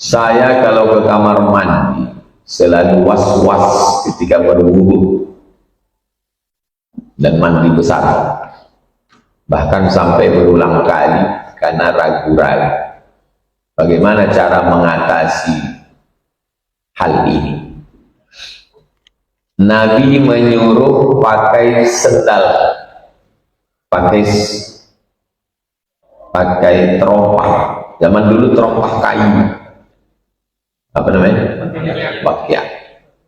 Saya kalau ke kamar mandi selalu was-was ketika berwudu dan mandi besar, bahkan sampai berulang kali karena ragu-ragu bagaimana cara mengatasi hal ini. Nabi menyuruh pakai sendal, pakai terompah. Zaman dulu terompah kayu, apa namanya? Bakya.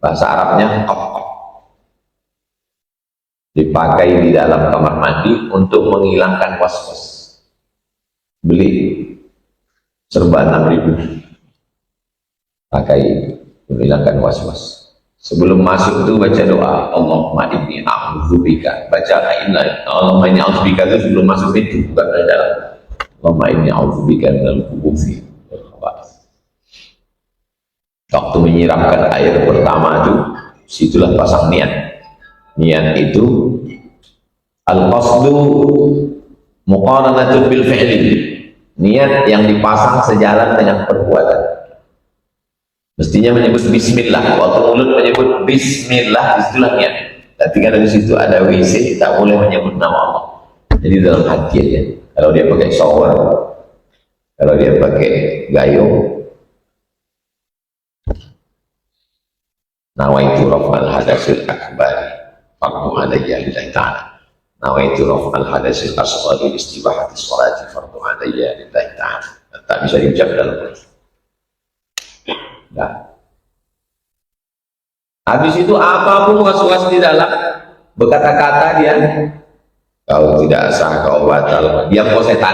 Bahasa Arabnya qab. Dipakai di dalam kamar mandi untuk menghilangkan was-was. Beli serba 6.000, pakai menghilangkan was-was. Sebelum masuk itu baca doa, Allahumma inni a'udzubika. Baca Allahumma inni a'udzubika itu sebelum masuk itu, bukan dari dalam. Allahumma inni a'udzubika minal khubuthi wal khaba'ith. Waktu menyiramkan air pertama itu, situlah pasang niat. Niat itu al-qasdu muqaranatun bil fi'li. Niat yang dipasang sejalan dengan perbuatan. Mestinya menyebut bismillah. Waktu mulut menyebut bismillah, itulah niat. Tapi kalau di situ ada WC, tak boleh menyebut nama Allah. Jadi dalam hati aja. Kalau dia pakai shower, kalau dia pakai gayung, nawaitu raf'al hadasil akbari fardu alayya lillahi ta'ala. Nawaitu raf'al hadasil asghari istibahati sholati fardu alayya lillahi ta'ala. Tak bisa diucap dalam hati. Nah. Habis itu apapun was-was di dalam berkata-kata dia, kau tidak sah, kau batal, dia kau setan,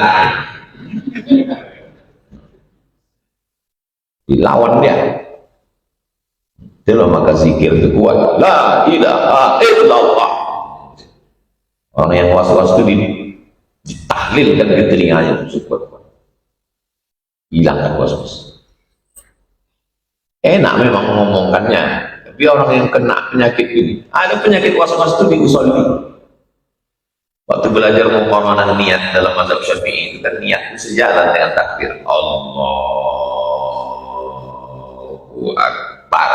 dilawan dia. Itulah maka zikir itu kuat, la ilaha illallah. Orang yang was-was itu ditahlilkan ke telinganya, cukup hilangkan was-was. Enak memang mengomongkannya, tapi orang yang kena penyakit ini, ada penyakit was-was itu diusolli. Waktu belajar muqaranah niat dalam mazhab Syafi'i, itu kan niat sejalan dengan takbir Allahu Akbar.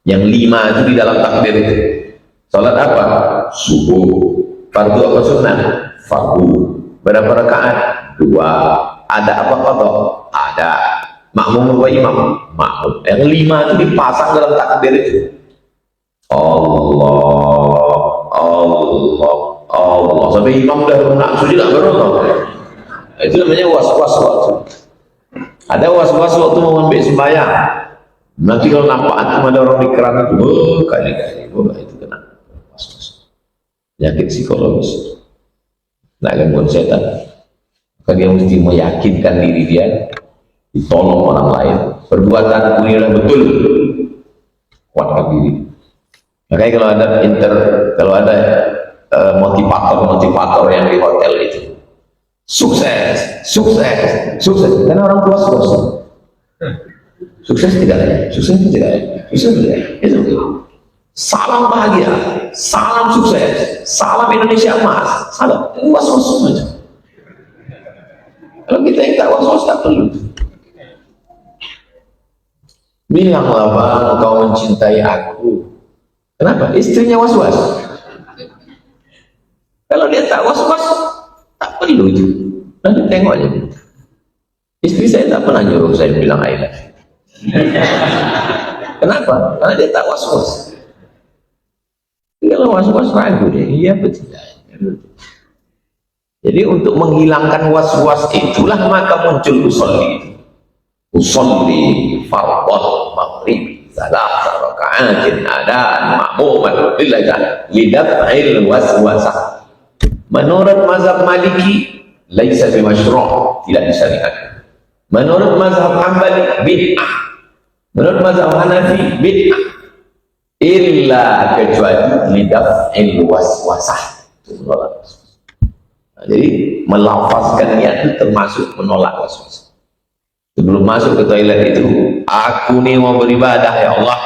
Yang 5 itu di dalam takbir itu. Salat apa? Subuh. Fardu apa sunnah? Fardu. Berapa rakaat? 2. Ada apa qadha? Ada. Makmum wa imam? Makmum. Yang 5 itu dipasang dalam takbir itu. Allah sampai imam dah nak sujud tak baru. Itu namanya was-was waktu. Ada was-was waktu mau ambil sembahyang. Nanti kalau nampak ada orang di keran itu, kali-kali itu kena was-was. Penyakit psikologis. Nah, gangguan setan. Maka dia mesti meyakinkan diri dia, ditolong orang lain. Perbuatan ini adalah betul. Kuatkan diri. Makanya kalau ada motivator yang di hotel itu, sukses. Karena orang puas-puas. Sukses tidak. Itu. Salam bahagia, salam sukses, salam Indonesia emas, salam. Ini was-was saja. Kalau kita yang tak was-was tak perlu. Bilanglah bang, kau mencintai aku. Kenapa? Istrinya was-was. Kalau dia tak was-was, tak perlu itu. Nanti tengok aja. Istri saya tak pernah nyuruh saya bilang I love you. Kenapa? Karena dia tak was-was. Kalau was-was ragu deh, iya betul. Jadi untuk menghilangkan was-was itulah maka muncul usolli fardhu maghrib salat raka'atin adaan ma'muman lidaf'il waswasah. Menurut mazhab Maliki laisa bimasyru', tidak disyariatkan. Menurut mazhab Hambali bid'ah. Menurut mazhab Hanafi bid'ah. Illa kecuali lidaf'il waswasah. Jadi melafazkan niat itu termasuk menolak waswas. Sebelum masuk ke toilet itu, aku nih mau beribadah ya Allah,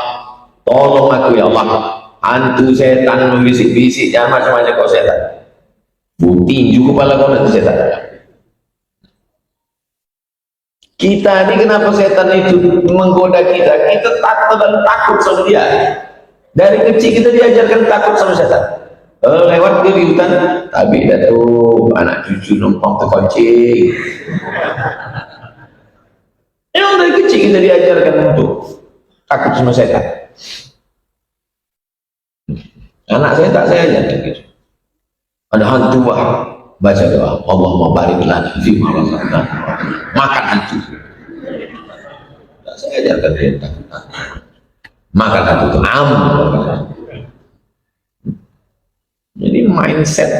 tolong aku ya Allah. Hantu setan membisik-bisik, jangan macam-macam kau setan. Tinju kepala kau nanti setan. Kita ini kenapa setan itu menggoda kita? Kita takut sama dia. Dari kecil kita diajarkan takut sama setan. Lewat di hutan, tapi tuh anak cucu numpang terkunci. Emang dari kecil kita diajarkan untuk takut sama setan. Anak saya tak saya ajarkan gitu. Ada hantu baca doa, Allahumma barik lana fi ma razaqtana. Makan hantu. Tak saya ajarkan dia takut. Makan hantu itu aman. Jadi mindset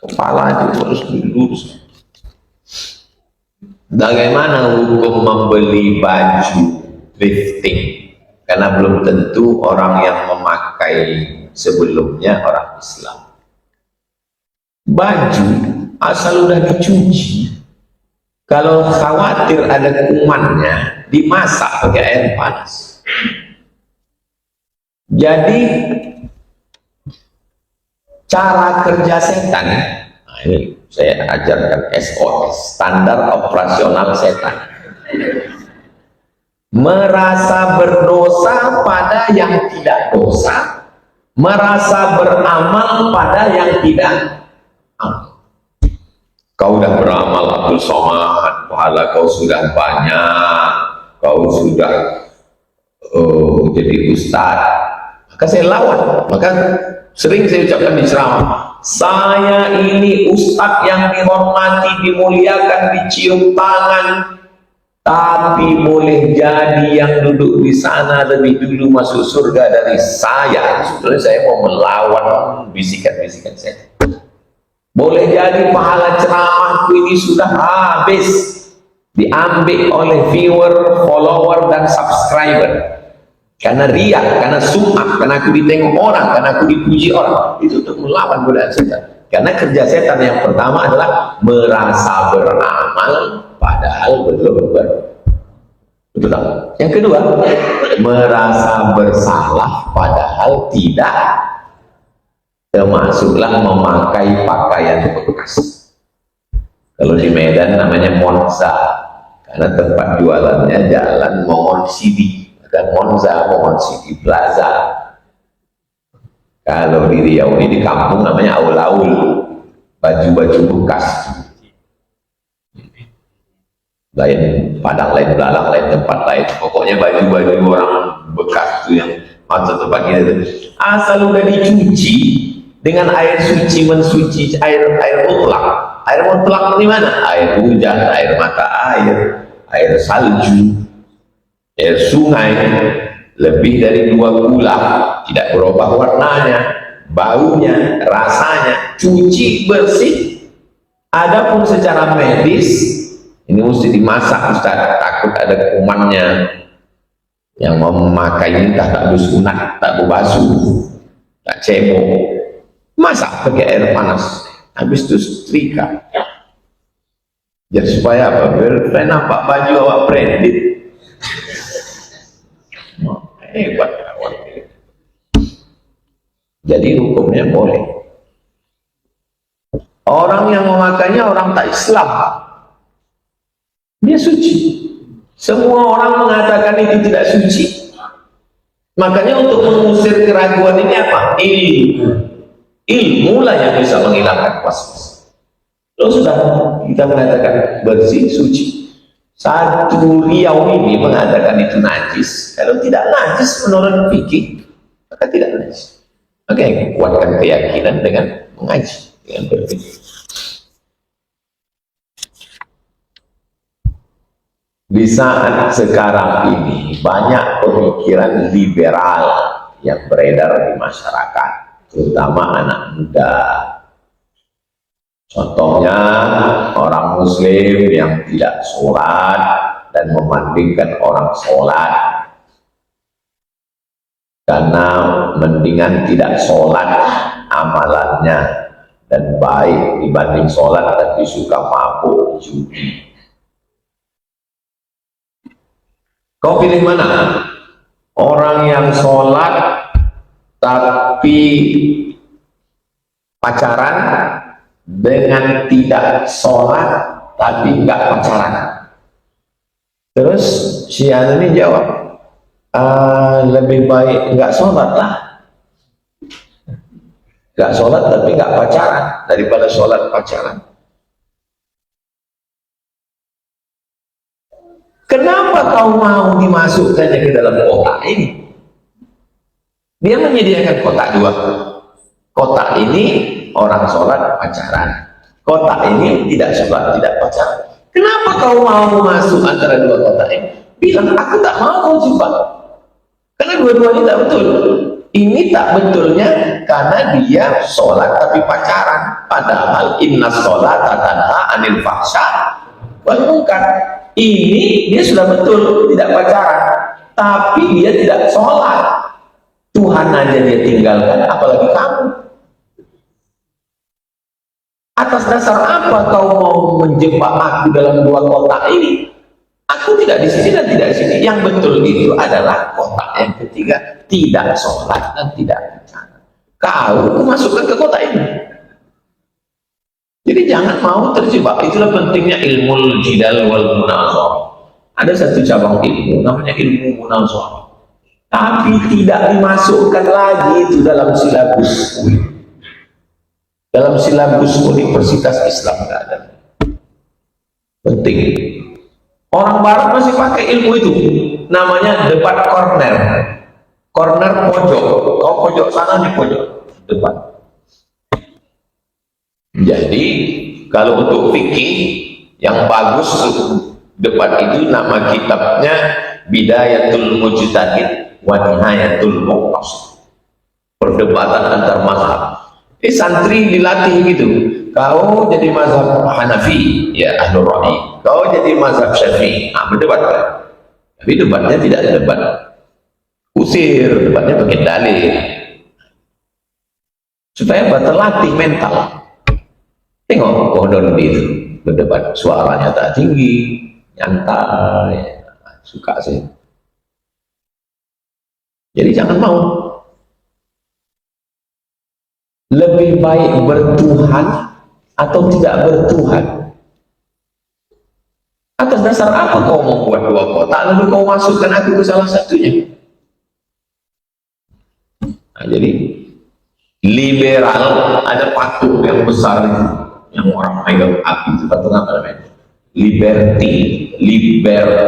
kepala itu harus lurus. Bagaimana hukum membeli baju thrifting? Karena belum tentu orang yang memakai sebelumnya orang Islam. Baju asal udah dicuci, kalau khawatir ada kumannya, dimasak pakai air panas. Jadi cara kerja setan, nah ini saya ajarkan SOS, standar operasional setan. Merasa berdosa pada yang tidak dosa, merasa beramal pada yang tidak. Kau sudah beramal Abdul Somad, pahala kau sudah banyak, kau sudah jadi ustaz, maka saya lawan. Maka sering saya ucapkan di ceramah, saya ini ustaz yang dihormati, dimuliakan, dicium tangan, tapi boleh jadi yang duduk di sana lebih dulu masuk surga dari saya. Sebetulnya saya mau melawan bisikan-bisikan saya. Boleh jadi pahala ceramahku ini sudah habis diambil oleh viewer, follower, dan subscriber. Karena riak, karena sum'ah, karena aku ditengok orang, karena aku dipuji orang. Itu untuk melawan godaan setan. Karena kerja setan yang pertama adalah merasa beramal padahal belum betul. Yang kedua, merasa bersalah padahal tidak, termasuklah memakai pakaian bekas. Kalau di Medan namanya Monza, karena tempat jualannya jalan Mongon City, dan Monza, Mongon City Plaza. Kalau di Riau ini di kampung namanya aul-aul, baju-baju bekas. Lain Padang, lain Belalang, lain tempat lain. Pokoknya baju-baju orang bekas itu yang masuk tempat kita itu. Asal udah dicuci dengan air suci, mensuci, air mutlak. Air mutlak di mana? Air hujan, air mata air salju, air sungai, lebih dari 2 bulan, tidak berubah warnanya, baunya, rasanya, cuci bersih. Adapun secara medis, ini mesti dimasak, Ustaz, takut ada kumannya. Yang mau memakai ini tak sunat, tak basuh, tak cebok, masak pakai air panas, habis itu setrika. Jadi supaya apa? Biar nampak baju awak branded. Hebat kawan. Jadi hukumnya boleh. Orang yang memakainya orang tak Islam, dia suci. Semua orang mengatakan itu tidak suci. Makanya untuk mengusir keraguan ini apa? Ilmu lah yang bisa menghilangkan was-was. Kalau sudah kita mengatakan bersih, suci, satu Riau ini mengatakan itu najis. Kalau tidak najis menurut fikih, maka tidak najis. Maka yang kuatkan keyakinan dengan mengaji, dengan berpikir. Di saat sekarang ini banyak pemikiran liberal yang beredar di masyarakat, terutama anak muda. Contohnya orang muslim yang tidak sholat dan membandingkan orang sholat, karena mendingan tidak sholat amalannya dan baik dibanding sholat tapi suka mabuk judi. Kau pilih mana? Orang yang sholat tapi pacaran dengan tidak sholat tapi enggak pacaran. Terus si anu ini jawab, lebih baik nggak sholat lah, nggak sholat tapi nggak pacaran daripada sholat pacaran. Kenapa kau mau dimasukkannya ke dalam kotak ini? Dia menyediakan kotak dua. Kotak ini orang sholat pacaran, kotak ini tidak sholat tidak pacaran. Kenapa kau mau masuk antara dua kotak ini? Bilang aku tak mau kau jebak, karena dua-duanya tak betul. Ini tak betulnya karena dia sholat tapi pacaran, padahal inna sholat tanha anil fahsya wal munkar. Ini dia sudah betul tidak pacaran, tapi dia tidak sholat. Tuhan aja dia tinggalkan, apalagi kamu. Atas dasar apa kau mau menjebak aku dalam dua kotak ini? Aku tidak di sini dan tidak di sini. Yang betul itu adalah kotak yang ketiga, tidak sholat dan tidak pacaran. Kau masukkan ke kotak ini. Jadi jangan mau terjebak. Itulah pentingnya ilmu jidal wal munazarah. Ada satu cabang ilmu namanya ilmu munazarah, tapi tidak dimasukkan lagi itu dalam silabus Universitas Islam. Tidak ada. Penting. Orang barat masih pakai ilmu itu, namanya debat corner pojok. Kau pojok sana, di pojok depan. Jadi kalau untuk fikih yang bagus debat itu, nama kitabnya Bidayatul Mujtahid wa Nihayatul Muqtasid. Perdebatan antar mazhab. Santri dilatih gitu. Kau jadi mazhab Hanafi, ya Ahlul Ra'i. Kau jadi mazhab Syafi'i. Berdebat kan? Tapi debatnya tidak debat usir, debatnya pakai dalil. Supaya terlatih mental. Tengok Kodon itu berdebat, suaranya tak tinggi, nyantai, suka sih. Jadi jangan mau. Lebih baik bertuhan atau tidak bertuhan? Atas dasar apa kau membuat dua kotak lalu kau masukkan aku ke salah satunya? Nah, jadi liberal ada patung yang besar itu, yang orang pegang api itu patung apa namanya? Liberty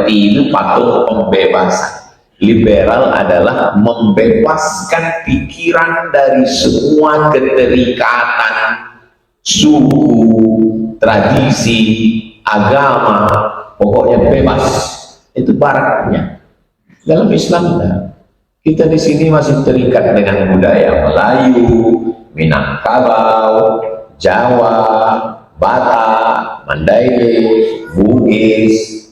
itu patung pembebasan. Liberal adalah membebaskan pikiran dari semua keterikatan suku, tradisi, agama, pokoknya bebas. Itu baratnya. Dalam Islam kita di sini masih terikat dengan budaya Melayu, Minangkabau, Jawa, Batak, Mandailing, Bugis,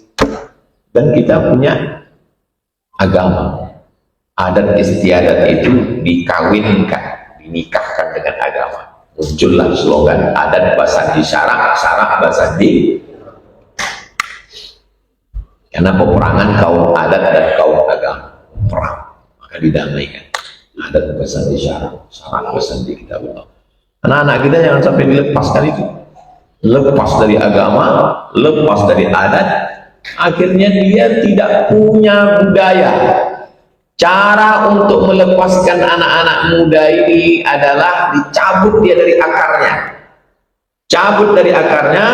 dan kita punya agama. Adat istiadat itu dikawinkan, dinikahkan dengan agama. Muncullah slogan adat basandi syarak, syarak basandi. Karena peperangan kaum adat dan kaum agama, perang, maka didamaikan. Adat basandi syarak, syarak basandi kita Allah. Anak-anak kita jangan sampai dilepaskan itu. Lepas dari agama, lepas dari adat, akhirnya dia tidak punya budaya. Cara untuk melepaskan anak-anak muda ini adalah dicabut dia dari akarnya. Cabut dari akarnya,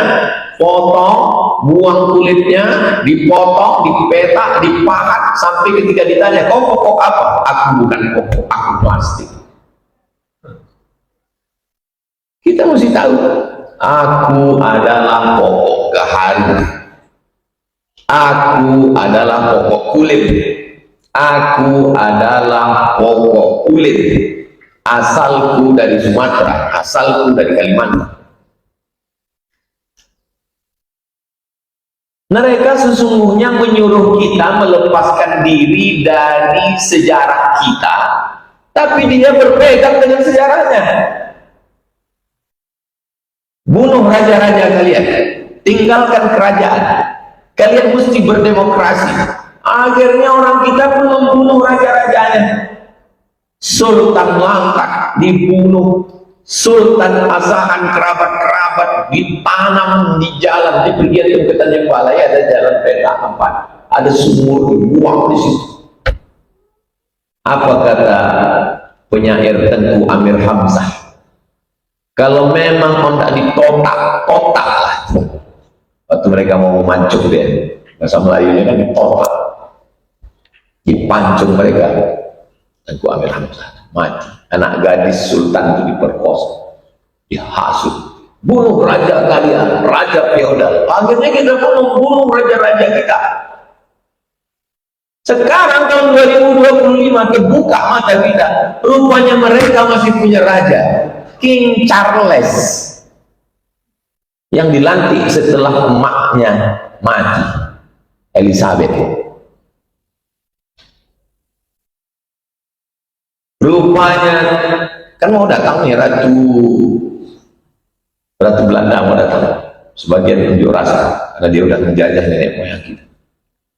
potong, buang kulitnya, dipotong, dipetak, dipahat, sampai ketika ditanya, kau pokok apa? Aku bukan pokok, aku plastik. Kita mesti tahu, aku adalah pokok gaharu. Aku adalah pokok kulit. Aku adalah pokok kulit. Asalku dari Sumatera, asalku dari Kalimantan. Mereka sesungguhnya menyuruh kita melepaskan diri dari sejarah kita, tapi dia berpegang dengan sejarahnya. Bunuh raja-raja kalian, tinggalkan kerajaan. Kalian mesti berdemokrasi. Akhirnya orang kita pun membunuh raja-rajanya. Sultan Langkat dibunuh, Sultan Asahan, kerabat-kerabat ditanam di jalan. Di bagian Tanjung Balai ada jalan peta 4. ada sumur dibuang di situ. Apa kata penyair Tengku Amir Hamzah? Kalau memang hendak ditotak, totak lah. Waktu mereka mau memancung dia, bahasa Melayunya kan ditotak, dipancung mereka. Tengku Amir Hamzah mati. Anak gadis sultan itu diperkosa, dihasut. Bunuh raja kalian, raja feodal. Akhirnya kita pun membunuh raja-raja kita. Sekarang tahun 2025 terbuka mata kita, rupanya mereka masih punya raja, King Charles, yang dilantik setelah emaknya mati, Elizabeth. Rupanya kan mau datang nih Ratu Belanda mau datang, sebagian unjuk rasa karena dia udah menjajah nenek moyang kita.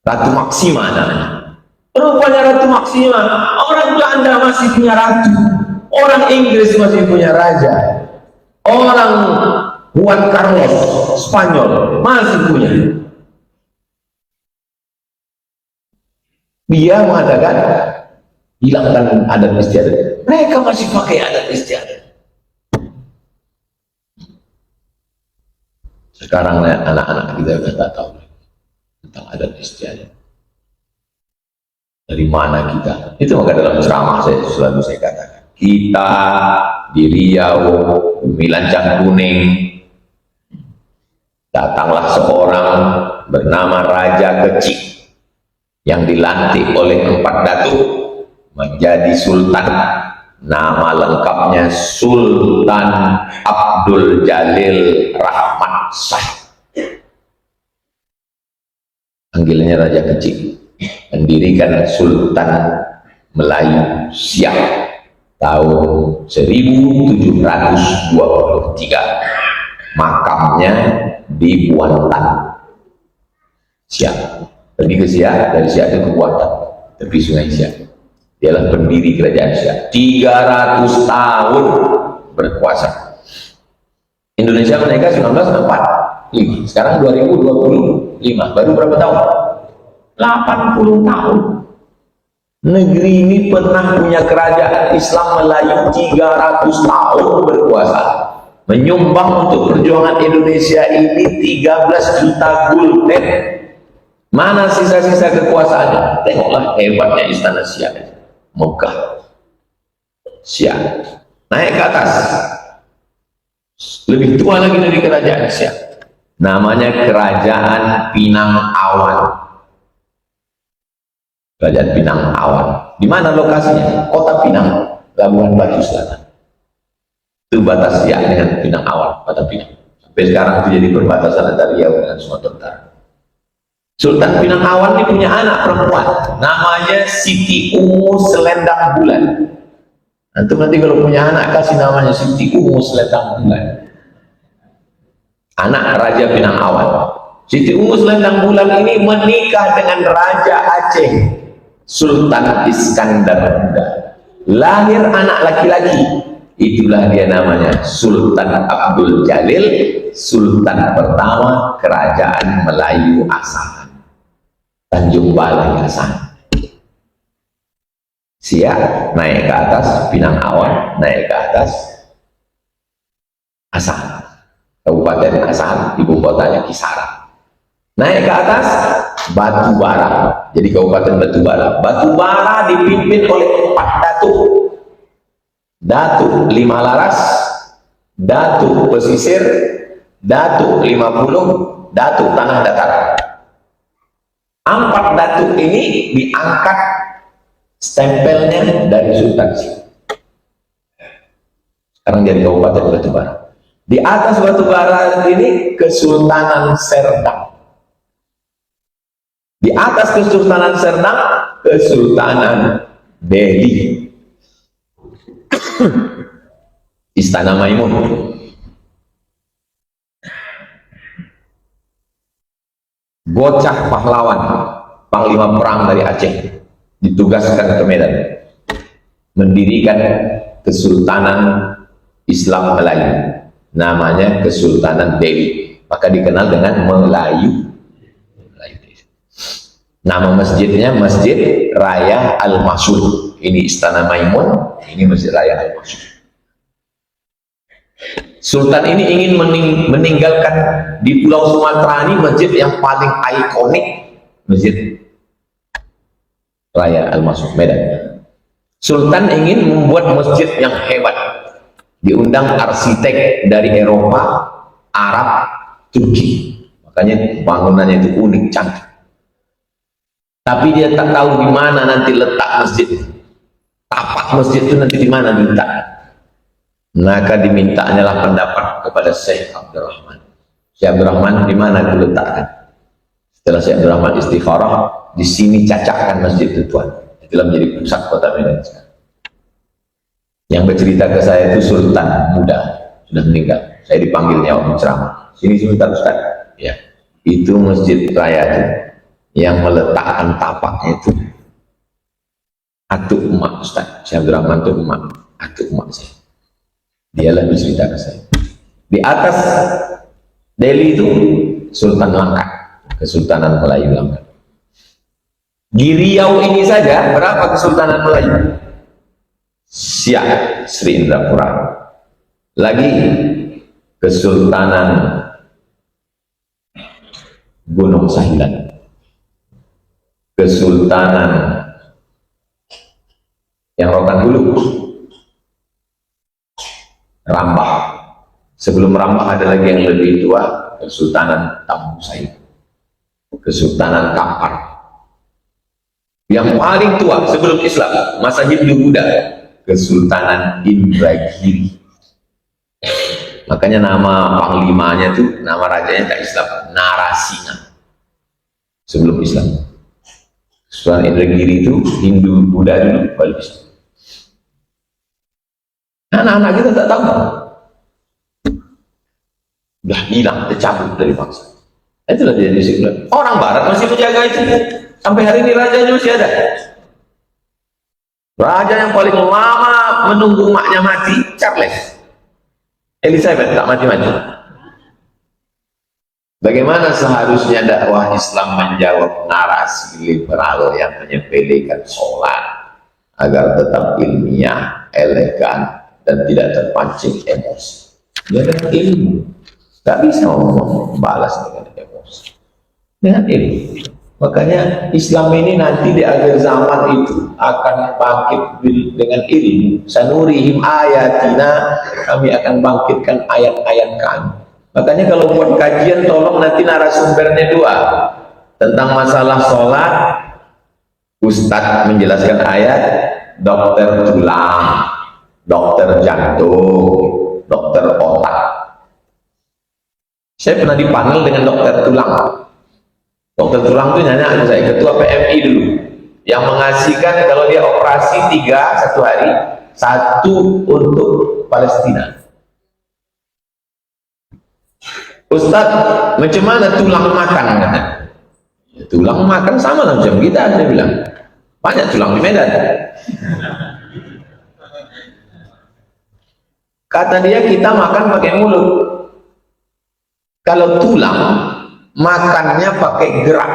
Ratu Maksima namanya. Rupanya Ratu Maksima, orang Belanda masih punya ratu, orang Inggris masih punya raja, orang Juan Carlos Spanyol masih punya. Dia mengatakan hilangkan adat istiadat, mereka masih pakai adat istiadat. Sekarang anak-anak kita sudah tak tahu tentang adat istiadat. Dari mana kita? Itu maka dalam ceramah saya selalu saya katakan, kita di Riau, Bumi Lancang Kuning, datanglah seorang bernama Raja Kecik yang dilantik oleh 4 datuk menjadi sultan. Nama lengkapnya Sultan Abdul Jalil Rahmat Shah. Panggilannya Raja Kecik. Mendirikan Sultan Melayu Siak tahun 1723. Makamnya di Buantan Siak. Pergi ke Siak, dari Siak ke Buantan, tepi Sungai Siak. Dialah pendiri kerajaan Siak. 300 tahun berkuasa. Indonesia merdeka 1945. Sekarang 2025. Baru berapa tahun? 80 tahun. Negeri ini pernah punya kerajaan Islam Melayu 300 tahun berkuasa. Menyumbang untuk perjuangan Indonesia ini 13 juta gulden. Mana sisa-sisa kekuasaannya? Tengoklah hebatnya Istana Siak, megah. Siak naik ke atas, lebih tua lagi dari kerajaan Siak. Namanya Kerajaan Pinang Awan. Kerajaan Pinang Awan. Di mana lokasinya? Kota Pinang, Labuan Batu Selatan. Itu batas Siak dengan Pinang Awan, Kota Pinang. Sampai sekarang itu jadi perbatasan antara Riau dengan Sumatera Utara. Sultan Pinang Awan ini punya anak perempuan, namanya Siti Ungu Selendang Bulan. Nanti kalau punya anak kasih namanya Siti Ungu Selendang Bulan. Anak Raja Pinang Awan. Siti Ungu Selendang Bulan ini menikah dengan Raja Aceh, Sultan Iskandar Muda. Lahir anak laki-laki. Itulah dia namanya Sultan Abdul Jalil, Sultan pertama Kerajaan Melayu Asahan, Tanjung Balai Asahan. Siak naik ke atas, Pinang Awan naik ke atas, Asahan, Kabupaten Asahan, ibu kotanya Kisaran. Naik ke atas, Batubara, jadi Kabupaten Batubara. Batubara dipimpin oleh 4 datuk. Datuk 5 Laras, Datuk Pesisir, Datuk 50, Datuk Tanah Datar. 4 datuk ini diangkat stempelnya dari Sultan Siak. Sekarang jadi Kabupaten Batubara. Di atas Batubara ini Kesultanan Serdang. Di atas Kesultanan Serdang, Kesultanan Delhi. Istana Maimun. Bocah pahlawan, panglima perang dari Aceh, ditugaskan ke Medan, mendirikan Kesultanan Islam Melayu, namanya Kesultanan Delhi, maka dikenal dengan Melayu. Nama masjidnya Masjid Raya Al-Masud. Ini Istana Maimun, ini Masjid Raya Al-Masud. Sultan ini ingin meninggalkan di Pulau Sumatera ini masjid yang paling ikonik, Masjid Raya Al-Masud Medan. Sultan ingin membuat masjid yang hebat. Diundang arsitek dari Eropa, Arab, Turki. Makanya bangunannya itu unik, cantik. Tapi dia tak tahu di mana nanti letak masjid. Tapak masjid itu nanti di mana diletak. Maka dimintanya lah pendapat kepada Syekh Abdurrahman. Syekh Abdurrahman, di mana diletakkan? Setelah Syekh Abdurrahman istikharah, di sini cacahkan masjid itu Tuhan. Itulah menjadi pusat kota Medan sekarang. Yang bercerita ke saya itu Sultan muda, sudah meninggal. Saya dipanggilnya waktu ceramah. Sini sebentar Ustaz. Ya, itu masjid raya itu yang meletakkan tapaknya itu atuk emak Ustaz. Syekh Abdurrahman itu emak, atuk emak saya. Dialah bercerita ke saya. Di atas Delhi itu Sultan Langkat, Kesultanan Melayu Langkat. Di Riau ini saja berapa Kesultanan Melayu? Siak Sri Indrapura. Lagi Kesultanan Gunung Sahilan, Kesultanan yang Rokan Hulu, Rambah. Sebelum Rambah ada lagi yang lebih tua, Kesultanan Tambu Said, Kesultanan Kampar. Yang paling tua sebelum Islam, masa Hindu Buddha, Kesultanan Indragiri. Makanya nama panglimanya itu, nama rajanya tak Islam, Narasina. Sebelum Islam. Kesultanan Indragiri itu Hindu Buddha dulu, baru Islam. Anak-anak kita tak tahu. Udah hilang, tercabut dari bangsa. Itulah dia di sini. Orang Barat masih menjaga itu. Sampai hari ini rajanya masih ada. Raja yang paling lama menunggu maknya mati, Charles. Elizabeth tak mati-mati. Bagaimana seharusnya dakwah Islam menjawab narasi liberal yang menyepelekan sholat agar tetap ilmiah, elegan, dan tidak terpancing emosi. Dia dengan ilmu, tak bisa membalas dengan emosi. Dengan ilmu. Makanya Islam ini nanti di akhir zaman itu akan bangkit dengan ilmu. Sanurihim ayatina, kami akan bangkitkan ayat-ayat kami. Makanya kalau buat kajian tolong nanti narasumbernya dua. Tentang masalah sholat, Ustadz menjelaskan ayat, dokter tulang, dokter jantung, dokter otak. Saya pernah dipanggil dengan dokter tulang. Dokter tulang itu nanya ke saya, ketua PMI dulu, yang mengasihkan kalau dia operasi 3 satu hari, 1 untuk Palestina. Ustadz, macam mana tulang makan? Kata. Ya, tulang makan sama lah macam kita, dia bilang. Banyak tulang di Medan. Kata dia, kita makan pakai mulut. Kalau tulang, makannya pakai gerak.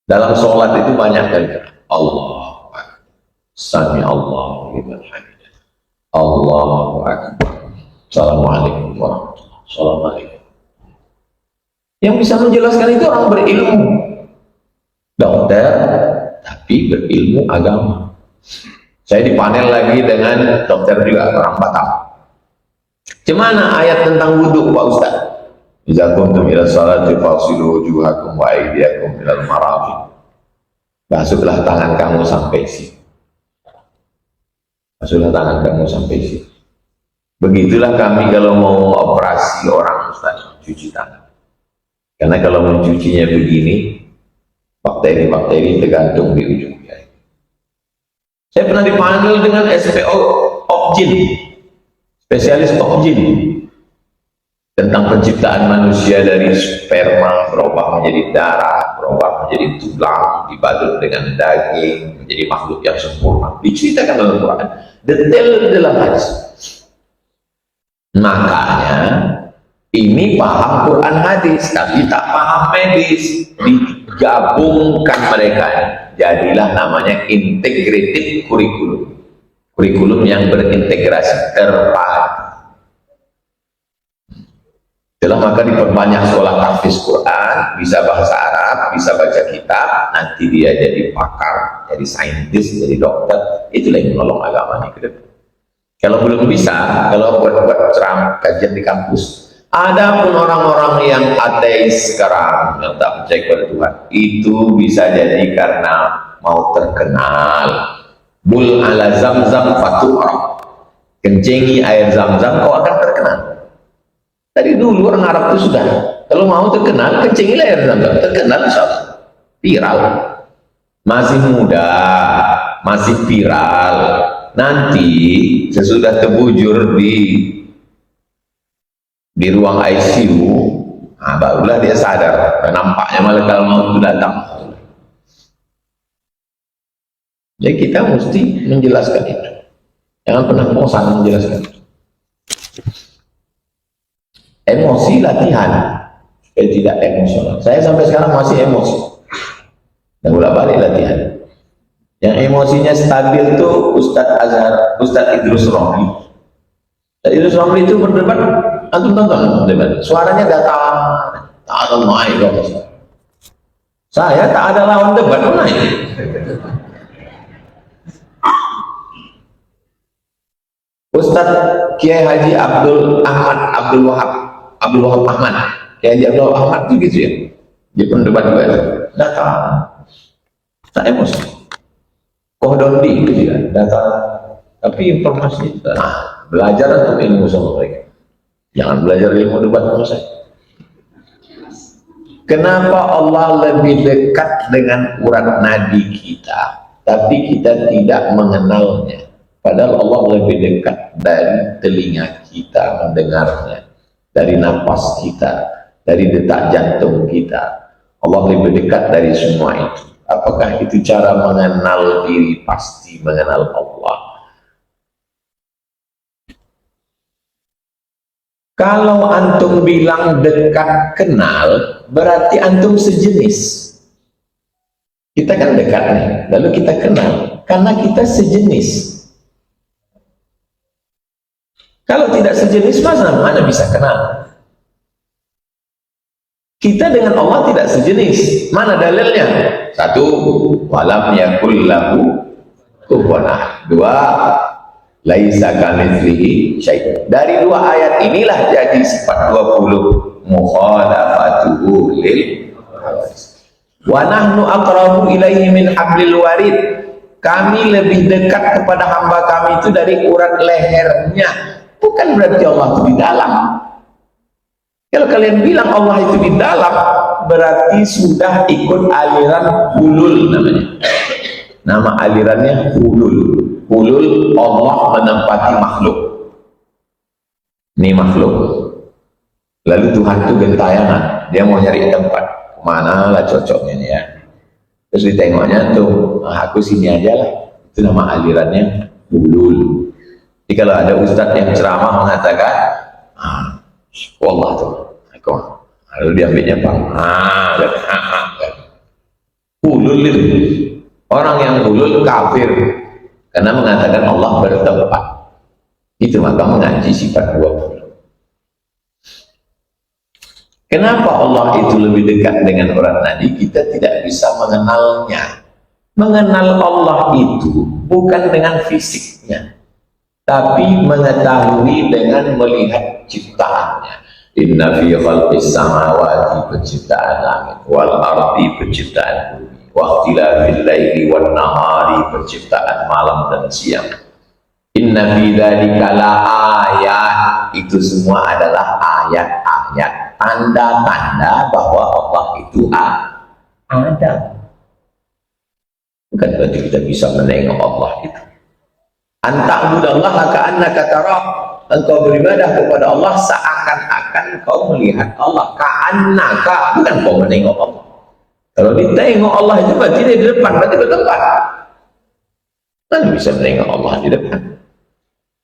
Dalam sholat itu banyak kali gerak. Allahu Akbar, Sami Allahu liman hamidah, Allahu Akbar, Assalamualaikum warahmatullahi wabarakatuh. Assalamualaikum. Yang bisa menjelaskan itu orang berilmu, dokter, tapi berilmu agama. Saya dipanel lagi dengan dokter juga, orang Batam. Gimana ayat tentang wudhu Pak Ustaz? Idza kuntum ila sholati fagsilu wujuhakum wa aydiyakum ilal marafiq. Basuhlah tangan kamu sampai sini. Basuhlah tangan kamu sampai sini. Begitulah kami kalau mau operasi orang Ustaz, cuci tangan. Karena kalau mencucinya begini, bakteri-bakteri tergantung di ujungnya. Saya pernah dipanggil dengan SPO Opjin, spesialis Opjin, tentang penciptaan manusia dari sperma berubah menjadi darah, berubah menjadi tulang, dibalut dengan daging, menjadi makhluk yang sempurna. Diceritakan dalam Quran, detail dalam hadis. Makanya Ini paham Quran hadis, tapi tak paham medis. Digabungkan mereka, jadilah namanya integrated kurikulum. Kurikulum yang berintegrasi, terpadu. Itulah maka diperbanyak sekolah tahfiz Quran, bisa bahasa Arab, bisa baca kitab, nanti dia jadi pakar, jadi saintis, jadi dokter. Itulah yang menolong agama ini ke depan. Kalau belum bisa, kalau buat ceramah kajian di kampus, ada pun orang-orang yang ateis sekarang, yang tak percaya kepada Tuhan, itu bisa jadi karena mau terkenal. Bul ala zamzam fatu'ra, kencengi air zamzam kau akan terkenal. Dari dulu orang Arab itu sudah, kalau mau terkenal, kencengilah air zamzam, terkenal viral. Masih muda, masih viral. Nanti sesudah terbujur di ruang ICU, nah barulah dia sadar, nampaknya malaikat maut itu datang. Jadi kita mesti menjelaskan itu, jangan pernah bosan menjelaskan itu. Emosi latihan supaya tidak emosional. Saya sampai sekarang masih emosi dan bolak-balik latihan. Yang emosinya stabil itu Ustadz Idrus Romli. Ustadz Idrus Romli itu berdebat, antum tonton debat, suaranya datar, tak ada naik ke atas. Saya tak ada lawan debat naik. Ustadz Kiai Haji Abdul Wahab Ahmad, Kiai Haji Abdul Ahmad itu gitu ya, dia pun debat juga, datar, tak emosi. Kohdondi itu juga data, tapi informasi belajar untuk ilmu sama mereka, jangan belajar ilmu debat sama saya. Kenapa Allah lebih dekat dengan urat nadi kita, tapi kita tidak mengenalnya, padahal Allah lebih dekat dari telinga kita mendengarnya, dari napas kita, dari detak jantung kita. Allah lebih dekat dari semua itu. Apakah itu cara mengenal diri? Pasti mengenal Allah. Kalau antum bilang dekat kenal, berarti antum sejenis. Kita kan dekat nih, lalu kita kenal, karena kita sejenis. Kalau tidak sejenis, mana bisa kenal? Kita dengan Allah tidak sejenis. Mana dalilnya? Satu, walam yakul lahu kufuwan ahad. Dua, laisa kamitslihi syai'. Dari dua ayat inilah jadi sifat 20 mukhalafatuhu lil hawadits. Wa nahnu aqrabu ilaihi min hablil warid. Kami lebih dekat kepada hamba kami itu dari urat lehernya. Bukan berarti Allah itu di dalam. Kalau kalian bilang Allah itu di dalam, berarti sudah ikut aliran hulul namanya. Nama alirannya hulul. Hulul, Allah menempati makhluk. Ini makhluk. Lalu Tuhan itu gentayangan, dia mau nyari tempat. Kemana lah cocoknya nih ya. Terus ditengoknya tuh, aku sini aja lah. Itu nama alirannya hulul. Jadi kalau ada ustadz yang ceramah mengatakan, wallah tuh, lalu diambilnya bang, hulul itu. Orang yang hulul kafir karena mengatakan Allah bertempat. Itu maka mengaji sifat 20. Kenapa Allah itu lebih dekat dengan orang tadi? Kita tidak bisa mengenalnya. Mengenal Allah itu bukan dengan fisiknya, tapi mengetahui dengan melihat ciptaannya. Inna fi khalqis samawati, penciptaan langit, wal ardi, penciptaan bumi, wa ikhtilafil laili wan nahari, penciptaan malam dan siang. Inna fi dzalika la ayat, itu semua adalah ayat-ayat, tanda-tanda bahwa Allah itu ada. Bukan berarti kita bisa menengok Allah itu. Anta'budallaha ka'annaka tarah, engkau beribadah kepada Allah seakan-akan kau melihat Allah. Ka'annaka, bukan kau menengok Allah. Kalau ditengok Allah itu berarti dia di depan, berarti bertempat. Mana bisa menengok Allah di depan?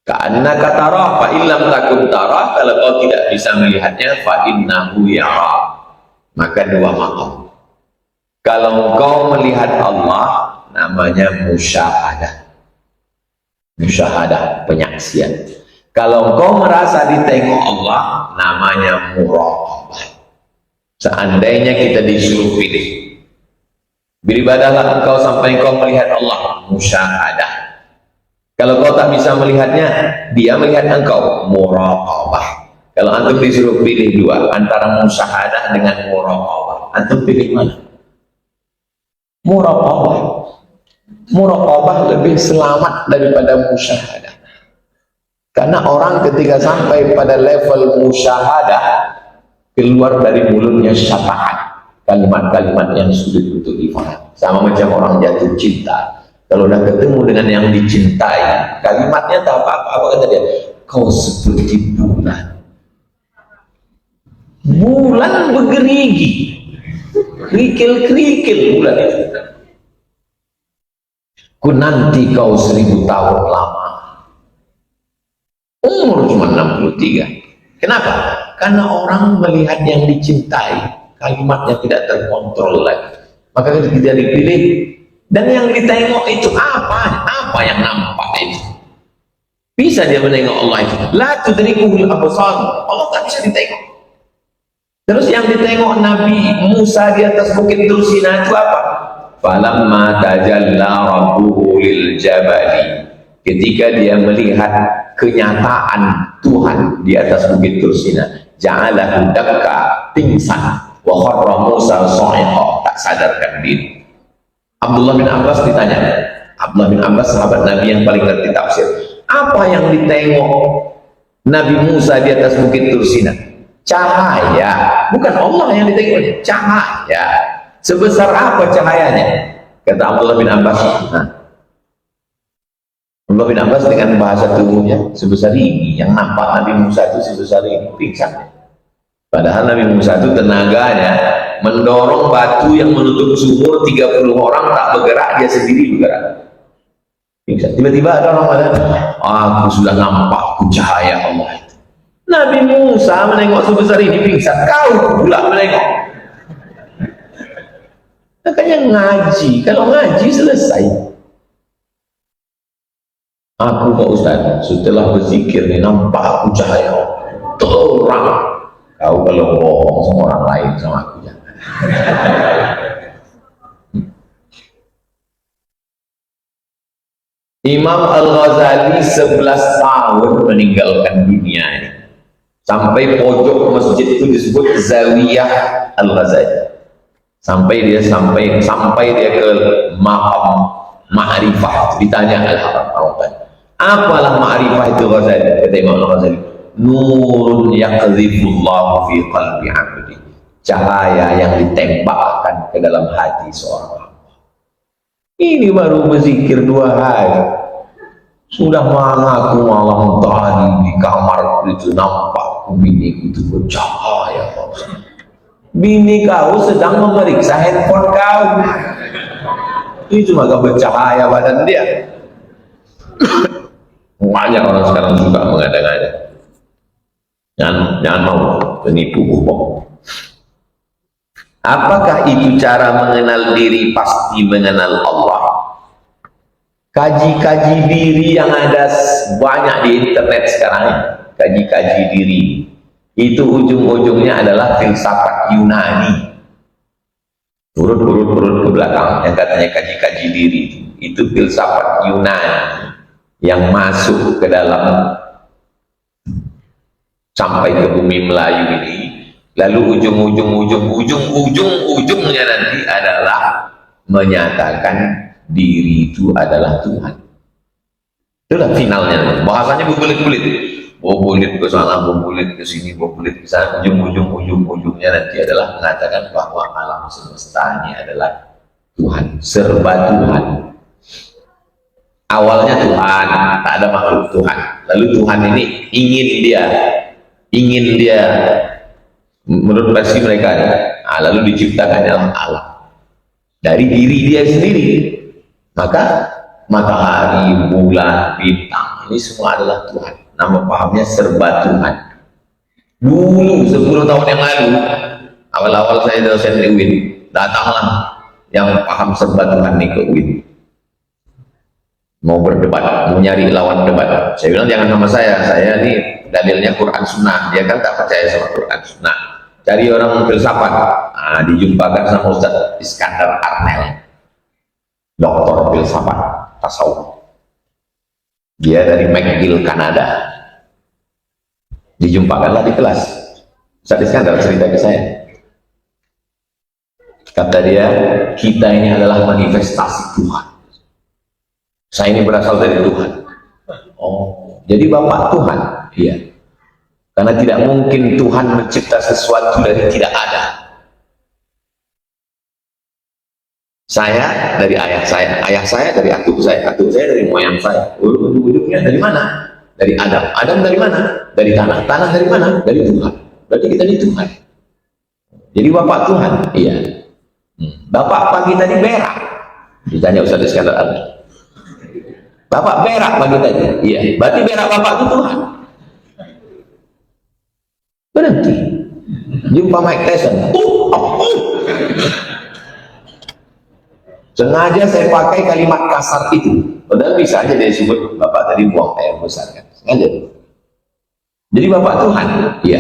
Ka'annaka tarah fa illam takun tarah, kalau kau tidak bisa melihatnya fa innahu yara. Maka dua makam. Kalau kau melihat Allah, namanya musyahadah. Musyahadah, penyaksian. Kalau kau merasa ditengok Allah, namanya muraqabah. Seandainya kita disuruh pilih, beribadahlah engkau sampai engkau melihat Allah, musyahadah. Kalau kau tak bisa melihatnya, dia melihat engkau, muraqabah. Kalau antum disuruh pilih dua, antara musyahadah dengan muraqabah, antum pilih mana? Muraqabah. Muraqabah lebih selamat daripada musyahadah. Karena orang ketika sampai pada level musyahadah, keluar dari mulutnya syafaat, kalimat-kalimat yang sulit untuk difahami. Sama macam orang jatuh cinta. Kalau udah ketemu dengan yang dicintai, kalimatnya tak apa-apa. Apa kata dia? Kau seperti bulan. Bulan bergerigi, kerikil-kerikil bulan itu. Ku nanti kau 1000 tahun lama. Umur cuma 63. Kenapa? Karena orang melihat yang dicintai, kalimatnya tidak terkontrol lagi. Maka ketika dipilih, dan yang ditengok itu apa? Apa yang nampak itu? Bisa dia menengok Allah itu. La tudrikuhul absar. Allah tak bisa ditengok. Terus yang ditengok Nabi Musa di atas bukit Tursina itu apa? Falamma tajalla rabbuhu lil jabali. Ketika dia melihat kenyataan Tuhan di atas bukit Tursina, ja'alahu dakka, pingsan, wa kharra Musa sa'iqa, tak sadarkan diri. Abdullah bin Abbas ditanya, Abdullah bin Abbas sahabat Nabi yang paling ngerti tafsir, apa yang ditengok Nabi Musa di atas bukit Tursina? Cahaya, bukan Allah yang ditengoknya, cahaya. Sebesar apa cahayanya? Kata Abdullah bin Abbas. Abdullah bin Abbas dengan bahasa tubuhnya sebesar ini, yang nampak Nabi Musa itu sebesar ini, pingsan. Padahal Nabi Musa itu tenaganya mendorong batu yang menutup sumur 30 orang tak bergerak, dia sendiri bergerak. Pingsan. Tiba-tiba ada orang mengatakan, aku sudah nampak cahaya Allah itu. Nabi Musa menengok sebesar ini pingsan, kau pula menengok. Makanya ngaji, kalau ngaji selesai. Aku Pak Ustaz, setelah berzikir nih nampak aku cahaya terang. Kau kalau bohong sama orang lain, sama aku jangan. Imam Al-Ghazali 11 tahun meninggalkan dunia ini. Sampai pojok masjid itu disebut Zawiyah Al-Ghazali. Sampai dia ke maqam ma'rifah. Ditanya Al-Haramain, apalah ma'rifah itu Ghazali? Kata Imam Al-Ghazali, nurun yaqdhifullahu fi qalbi 'abdi, cahaya yang ditembakkan ke dalam hati seorang hamba. Ini baru berzikir 2 hari sudah mengaku malam tadi di kamar itu nampak bini itu bercahaya. Bini kau sedang memeriksa handphone kau, itu maka bercahaya badan dia. Banyak orang sekarang suka mengada-ngada. Jangan mau penipu bohong. Apakah itu cara mengenal diri? Pasti mengenal Allah. Kaji-kaji diri yang ada banyak di internet sekarang, kaji-kaji diri itu ujung-ujungnya adalah filsafat Yunani. Urut ke belakang yang katanya kaji-kaji diri itu filsafat Yunani yang masuk ke dalam sampai ke bumi Melayu ini, lalu ujungnya nanti adalah menyatakan diri itu adalah Tuhan. Itulah finalnya. Bahasanya berbelit-belit, berbelit ke sana, berbelit ke sini, berbelit ke sana. Ujungnya nanti adalah mengatakan bahwa alam semesta ini adalah Tuhan, serba Tuhan. Awalnya Tuhan, tak ada makhluk Tuhan. Lalu Tuhan ini ingin dia menurut versi mereka, lalu diciptakannya alam dari diri dia sendiri. Maka matahari, bulan, bintang ini semua adalah Tuhan. Nama pahamnya serba Tuhan. Dulu 10 tahun yang lalu, awal-awal saya dosen di UIN, datanglah yang paham serba Tuhan nih ke UIN, mau berdebat, mau nyari lawan debat. Saya bilang jangan sama saya ini dalilnya Quran Sunnah. Dia kan tak percaya sama Quran Sunnah, cari orang filsafat. Nah, dijumpakan sama Ustaz Iskandar Arnel, doktor filsafat tasawuf, dia dari McGill, Kanada. Dijumpakanlah di kelas. Ustaz Iskandar cerita ke saya, kata dia, kita ini adalah manifestasi Tuhan, saya ini berasal dari Tuhan. Oh, jadi Bapak Tuhan? Iya, karena tidak mungkin Tuhan mencipta sesuatu dari tidak ada. Saya dari ayah saya dari atuk saya dari moyang saya. Ujung-ujungnya dari mana? Dari Adam. Adam dari mana? Dari tanah. Tanah dari mana? Dari Tuhan. Berarti kita di Tuhan. Jadi Bapak Tuhan? Iya. Bapak pagi tadi berak. Ditanya Ustaz Iskandar Arnel, Bapak berak pagi tadi? Iya. Berarti berak Bapak itu Tuhan. Berhenti. Jumpa Mike Tyson. Sengaja saya pakai kalimat kasar itu, padahal bisa aja dia sebut Bapak tadi buang air besar kan, sengaja. Jadi Bapak Tuhan, iya.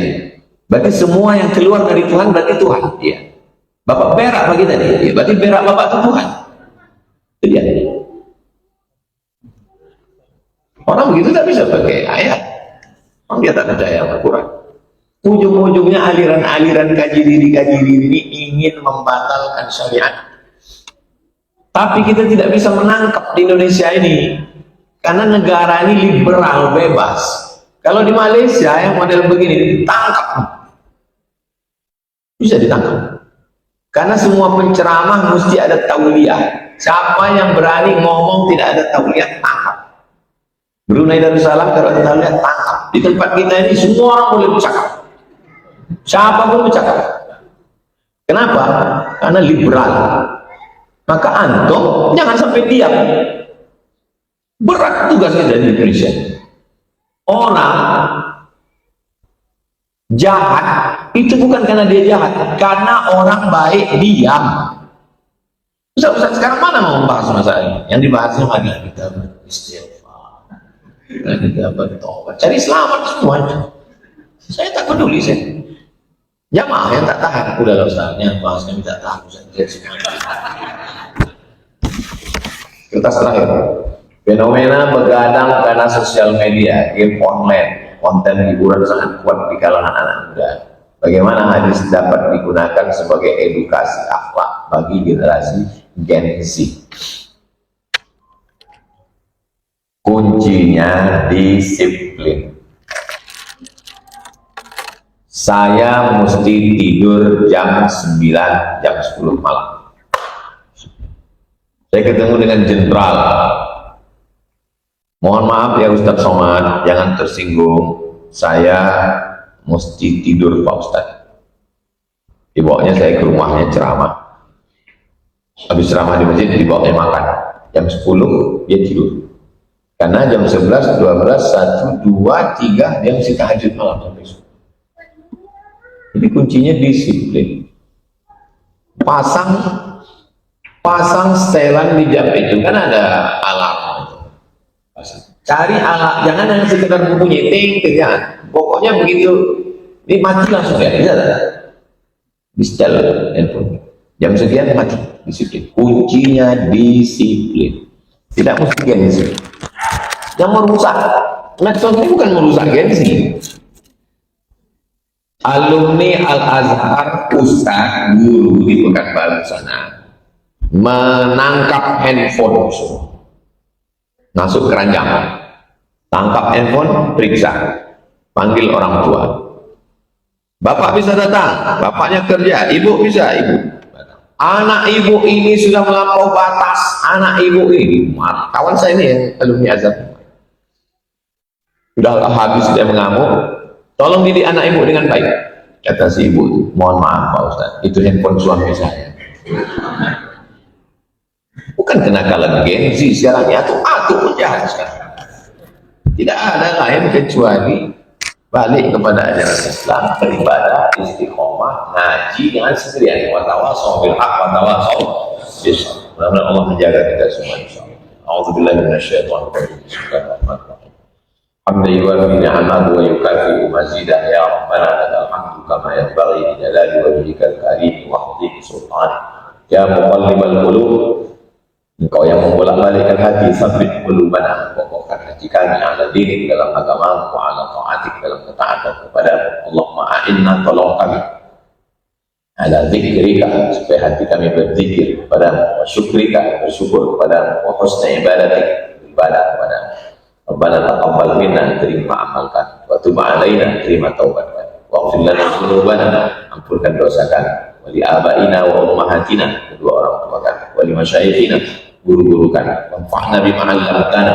Berarti semua yang keluar dari Tuhan berarti Tuhan, iya. Bapak berak pagi tadi, iya. Berarti berak Bapak itu Tuhan. Itu dia. Orang begitu tak bisa pakai ayat, orang dia tak percaya Al-Quran. Ujung-ujungnya aliran-aliran kaji diri ini ingin membatalkan syariat. Tapi kita tidak bisa menangkap di Indonesia ini, karena negara ini liberal, bebas. Kalau di Malaysia yang model begini ditangkap, bisa ditangkap, karena semua penceramah mesti ada tauliyah. Siapa yang berani ngomong tidak ada tauliyah, tangkap. Brunei Darussalam kalau ada tauliyah, tangkap. Di tempat kita ini semua orang boleh bercakap, siapa pun bercakap. Kenapa? Karena liberal. Maka antum jangan sampai diam. Berat tugas kita di Indonesia. Orang jahat itu bukan karena dia jahat, karena orang baik diam. Ustaz, sekarang mana mau membahas masalah ini? Yang dibahasnya lagi kita beristighfar, kita bertobat, cari selamat semuanya. Saya tak peduli saya. Jamaah yang tak tahan, udah lah Ustaz, yang bahas kami tak tahan. Kertas terakhir, fenomena begadang karena sosial media, game online, konten hiburan sangat kuat di kalangan anak muda. Bagaimana hadis dapat digunakan sebagai edukasi akhlak bagi generasi Gen Z? Kuncinya disiplin. Saya mesti tidur jam 9, jam 10 malam. Saya ketemu dengan jenderal. Mohon maaf ya Ustadz Somad, jangan tersinggung. Saya mesti tidur Pak Ustadz. Dibawanya saya ke rumahnya ceramah. Habis ceramah di masjid, dibawanya makan. Jam 10 dia tidur. Karena jam 11, 12, 1, 2, 3 dia mesti tahajud malam sampai besok. Jadi kuncinya disiplin. Pasang setelan di jam itu kan ada alarm. Cari alarm, jangan hanya sekedar bunyi ting ting, jangan. Pokoknya begitu ini mati langsung ya, bisa tak? Di setel handphone. Jam sekian mati, disiplin. Kuncinya disiplin. Tidak mesti gengsi. Yang merusak medsos ini bukan merusak gengsi. Alumni Al-Azhar, ustaz, guru di Pekanbaru sana menangkap handphone musuh, masuk keranjang, tangkap handphone, periksa, panggil orang tua. Bapak bisa datang, bapaknya kerja, ibu bisa, ibu. Anak ibu ini sudah melampaui batas, anak ibu ini, kawan saya ini yang alumni Azhar, sudah habis dia mengamuk, tolong didik anak ibu dengan baik. Kata si ibu itu, mohon maaf Pak Ustaz, itu handphone suami saya. Bukan kenakalan gengsi sekarang, atu pun jahat sekarang. Tidak ada lain kecuali balik kepada ajaran Islam, beribadah, istiqomah, ngaji dengan sendirian, watawasau bil haq, watawasau bis sabr. Mudah-mudahan Allah menjaga kita semua insyaallah. A'udzubillahi minasyaitonir rajim. Bismillahirrahmanirrahim. Hamdan yuwafi ni'amahu wa yukafi'u mazidah ya rabbana lakal hamdu kama yanbaghi li jalali wajhikal karim wa 'azimi sultanik. Ya muqallibal qulub, Engkau yang membolak-balikkan hati, sabit qulubana, kokohkan hati kami ala dinik dalam agamamu, wa ala ta'atik dalam ketaatan kepadamu. Allahumma a'inna, tolong kami ala zikrika, supaya hati kami berzikir kepadamu, wa syukrika, bersyukur kepadamu, wa husna ibadatik, ibadah kepadamu. Rabbana taqabbal minna, terima amalkan, wa tub alaina, terima taubat kami, wa ighfir lana dzunubana, ampunkan dosa kami, wa li abaina wa ummahatina, kedua orang tua kami, wa li masyayikhina, guru-guru kami, wanfa'na bima 'allamtana,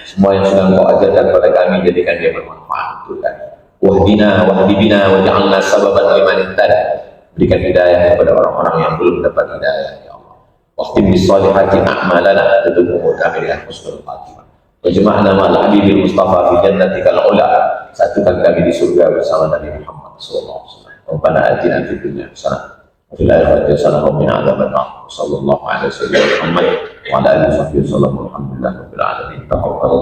semua yang sudah Engkau ajarkan kepada kami jadikan dia bermanfaat untuk kami. Wahdina wahdi bina waj'alna sababan liman ihtada, berikan hidayah kepada orang-orang yang belum dapat hidayah ya Allah. Waqtim bis solihati a'malana, tutup umur kami dengan husnul khatimah. Wajma'na ma'al habibil mustafa fi jannatikal ula, satukan kami di surga bersama Nabi Muhammad sallallahu alaihi wasallam. Rabbana atina fid dunya hasanah wa fil akhirati hasanah wa qina adzabannar. Sallallahu alaihi wasallam Muhammad wa ala alihi wasallam. Alhamdulillah rabbil alamin. Taqabbal